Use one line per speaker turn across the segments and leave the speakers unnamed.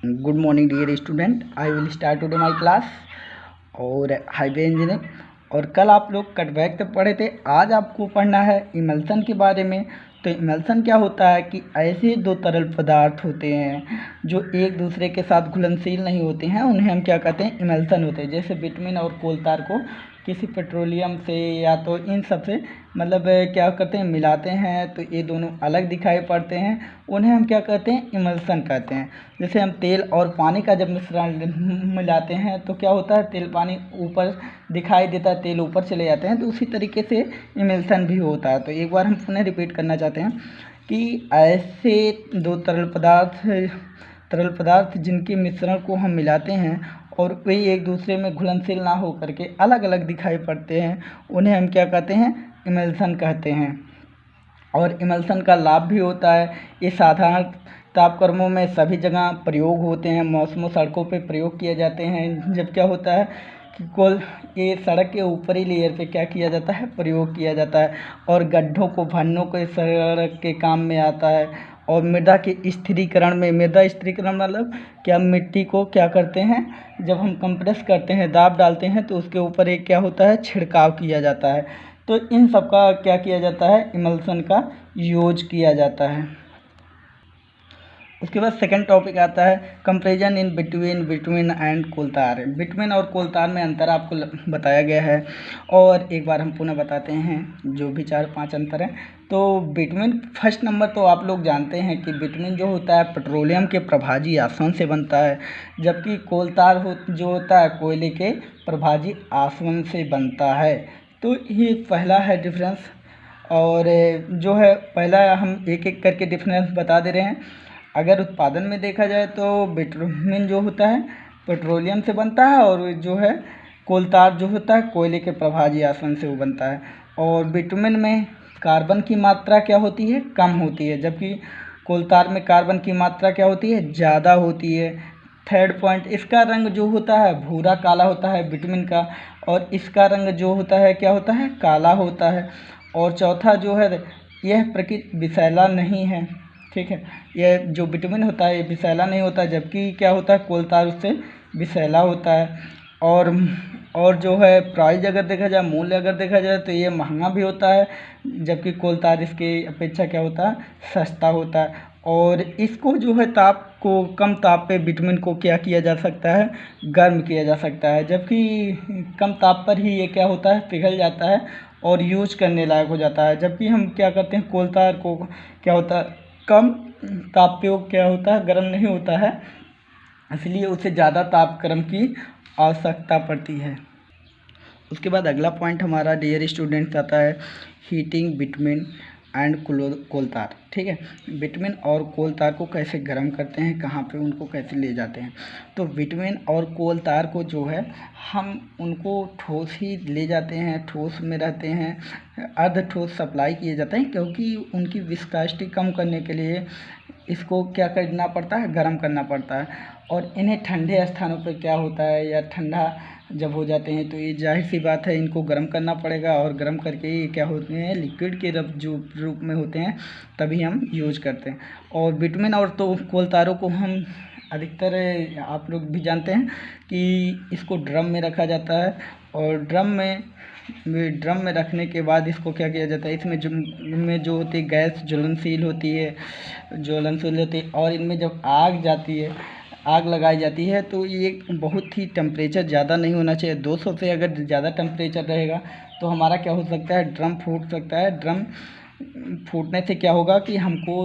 Good morning dear student, I will start today my class और highway engineering. और कल आप लोग कटवैक्ट पढ़े थे, आज आपको पढ़ना है इमल्सन के बारे में। तो इमल्सन क्या होता है कि ऐसे दो तरल पदार्थ होते हैं जो एक दूसरे के साथ घुलनशील नहीं होते हैं, उन्हें हम क्या कहते हैं, इमल्सन होते हैं। जैसे बिटुमिन और कोलतार को किसी पेट्रोलियम से या तो इन सब से मतलब क्या करते हैं, मिलाते हैं तो ये दोनों अलग दिखाई पड़ते हैं, उन्हें हम क्या कहते हैं, इमल्सन कहते हैं। जैसे हम तेल और पानी का जब मिश्रण मिलाते हैं तो क्या होता है, तेल पानी ऊपर दिखाई देता है, तेल ऊपर चले जाते हैं, तो उसी तरीके से इमल्सन भी होता है। तो एक बार हम पुनः रिपीट करना चाहते हैं कि ऐसे दो तरल पदार्थ जिनके मिश्रण को हम मिलाते हैं और वे एक दूसरे में घुलनशील ना हो करके अलग अलग दिखाई पड़ते हैं, उन्हें हम क्या कहते हैं, इमल्सन कहते हैं। और इमल्सन का लाभ भी होता है। ये साधारण तापक्रमों में सभी जगह प्रयोग होते हैं, मौसमों सड़कों पे प्रयोग किए जाते हैं। जब क्या होता है कि ये सड़क के ऊपरी लेयर पे क्या किया जाता है, प्रयोग किया जाता है और गड्ढों को भरने के सड़क के काम में आता है। और मृदा के स्थिरीकरण में, मृदा स्थिरीकरण मतलब क्या, मिट्टी को क्या करते हैं, जब हम कंप्रेस करते हैं, दाब डालते हैं तो उसके ऊपर एक क्या होता है, छिड़काव किया जाता है। तो इन सब का क्या किया जाता है, इमल्सन का यूज किया जाता है। उसके बाद सेकंड टॉपिक आता है कंपैरिजन इन बिटवीन एंड कोलतार। बिटवीन और कोलतार में अंतर आपको बताया गया है और एक बार हम पुनः बताते हैं जो भी 4-5 अंतर हैं। तो बिटवीन फर्स्ट नंबर तो आप लोग जानते हैं कि बिटवीन जो होता है पेट्रोलियम के प्रभाजी आसवन से बनता है, जबकि कोलतार जो होता है कोयले के प्रभाजी आसवन से बनता है। तो ये पहला है डिफरेंस। और जो है पहला हम एक एक करके डिफरेंस बता दे रहे हैं। अगर उत्पादन में देखा जाए तो बिटुमिन जो होता है पेट्रोलियम से बनता है और जो है कोलतार जो होता है कोयले के प्रभाजी आसवन से वो बनता है। और बिटुमिन में कार्बन की मात्रा क्या होती है, कम होती है, जबकि कोलतार में कार्बन की मात्रा क्या होती है, ज़्यादा होती है। थर्ड पॉइंट, इसका रंग जो होता है भूरा काला होता है बिटुमिन का, और इसका रंग जो होता है क्या होता है, काला होता है। और चौथा जो है, यह प्रकृति विषैला नहीं है, ठीक है। यह जो विटामिन होता है ये विषैला नहीं होता, जबकि क्या होता है, कोलतार उससे विषैला होता है। और जो है प्राइस अगर देखा जाए, मूल्य अगर देखा जाए तो ये महंगा भी होता है, जबकि कोलतार इसके अपेक्षा क्या होता है, सस्ता होता है। और इसको जो है ताप को, कम ताप पे विटामिन को क्या किया जा सकता है, गर्म किया जा सकता है, जबकि कम ताप पर ही ये क्या होता है, पिघल जाता है और यूज करने लायक हो जाता है। जबकि हम क्या करते हैं, कोलतार को क्या होता है, कम ताप पे वो क्या होता है, गर्म नहीं होता है, इसलिए उसे ज़्यादा तापक्रम की आवश्यकता पड़ती है। उसके बाद अगला पॉइंट हमारा डियर स्टूडेंट्स आता है हीटिंग बिटुमिन एंड कोलतार, ठीक है। बिटुमिन और कोलतार को कैसे गर्म करते हैं, कहाँ पे उनको कैसे ले जाते हैं। तो बिटुमिन और कोलतार को जो है हम उनको ठोस ही ले जाते हैं, ठोस में रहते हैं, अर्ध ठोस सप्लाई किए जाते हैं, क्योंकि उनकी विस्कोसिटी कम करने के लिए इसको क्या करना पड़ता है, गर्म करना पड़ता है। और इन्हें ठंडे स्थानों पर क्या होता है, या ठंडा जब हो जाते हैं तो ये जाहिर सी बात है इनको गर्म करना पड़ेगा, और गर्म करके ये क्या होते हैं, लिक्विड के रूप में होते हैं, तभी हम यूज करते हैं। और बिटुमिन और तो कोलतारों को हम अधिकतर आप लोग भी जानते हैं कि इसको ड्रम में रखा जाता है, और ड्रम में रखने के बाद इसको क्या किया जाता है, इसमें जो होती है गैस ज्वलनशील होती है, और इनमें जब आग लगाई जाती है तो ये बहुत ही टेम्परेचर ज़्यादा नहीं होना चाहिए। 200 से अगर ज़्यादा टेम्परेचर रहेगा तो हमारा क्या हो सकता है, ड्रम फूट सकता है। ड्रम फूटने से क्या होगा कि हमको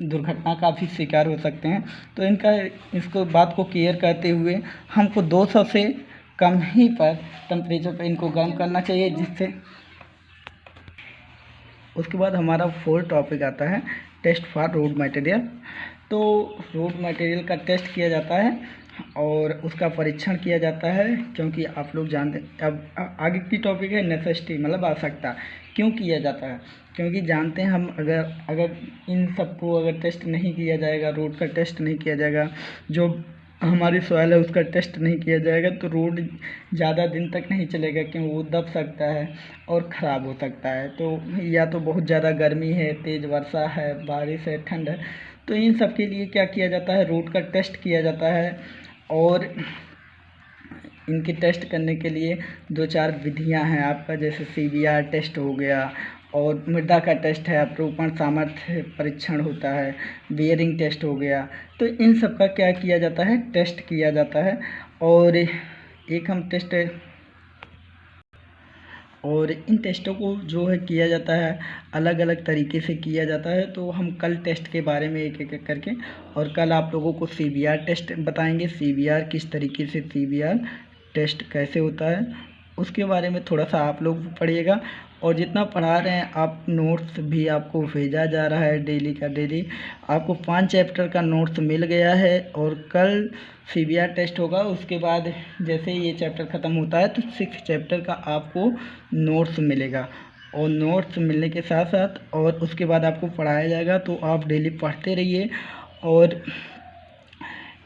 दुर्घटना का भी शिकार हो सकते हैं। तो इसको बात को केयर करते हुए हमको 200 से कम ही पर टेम्परेचर पर इनको गर्म करना चाहिए, जिससे। उसके बाद हमारा फोर्थ टॉपिक आता है टेस्ट फॉर रोड मटेरियल। तो रोड मटेरियल का टेस्ट किया जाता है और उसका परीक्षण किया जाता है, क्योंकि आप लोग जानते हैं। अब आगे की टॉपिक है नेसेसिटी, मतलब आवश्यकता। क्यों किया जाता है, क्योंकि जानते हैं हम अगर इन सबको अगर टेस्ट नहीं किया जाएगा, रोड का टेस्ट नहीं किया जाएगा, जो हमारी सॉइल है उसका टेस्ट नहीं किया जाएगा, तो रोड ज़्यादा दिन तक नहीं चलेगा, क्योंकि वो दब सकता है और ख़राब हो सकता है। तो या तो बहुत ज़्यादा गर्मी है, तेज़ वर्षा है, बारिश है, ठंड है, तो इन सब के लिए क्या किया जाता है, रूट का टेस्ट किया जाता है। और इनके टेस्ट करने के लिए 2-4 विधियां हैं आपका, जैसे CBR टेस्ट हो गया, और मृदा का टेस्ट है, अपरूपण सामर्थ्य परीक्षण होता है, बियरिंग टेस्ट हो गया। तो इन सब का क्या किया जाता है, टेस्ट किया जाता है। और इन टेस्टों को जो है किया जाता है अलग अलग तरीके से किया जाता है। तो हम कल टेस्ट के बारे में एक एक करके, और कल आप लोगों को CBR टेस्ट बताएंगे, CBR किस तरीके से, CBR टेस्ट कैसे होता है, उसके बारे में थोड़ा सा आप लोग पढ़िएगा। और जितना पढ़ा रहे हैं आप, नोट्स भी आपको भेजा जा रहा है डेली का डेली। आपको 5 चैप्टर का नोट्स मिल गया है, और कल CBR टेस्ट होगा। उसके बाद जैसे ये चैप्टर ख़त्म होता है तो 6 चैप्टर का आपको नोट्स मिलेगा, और नोट्स मिलने के साथ साथ और उसके बाद आपको पढ़ाया जाएगा। तो आप डेली पढ़ते रहिए, और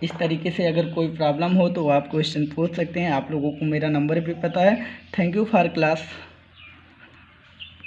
इस तरीके से अगर कोई प्रॉब्लम हो तो आप क्वेश्चन पूछ सकते हैं। आप लोगों को मेरा नंबर भी पता है। Thank you for class.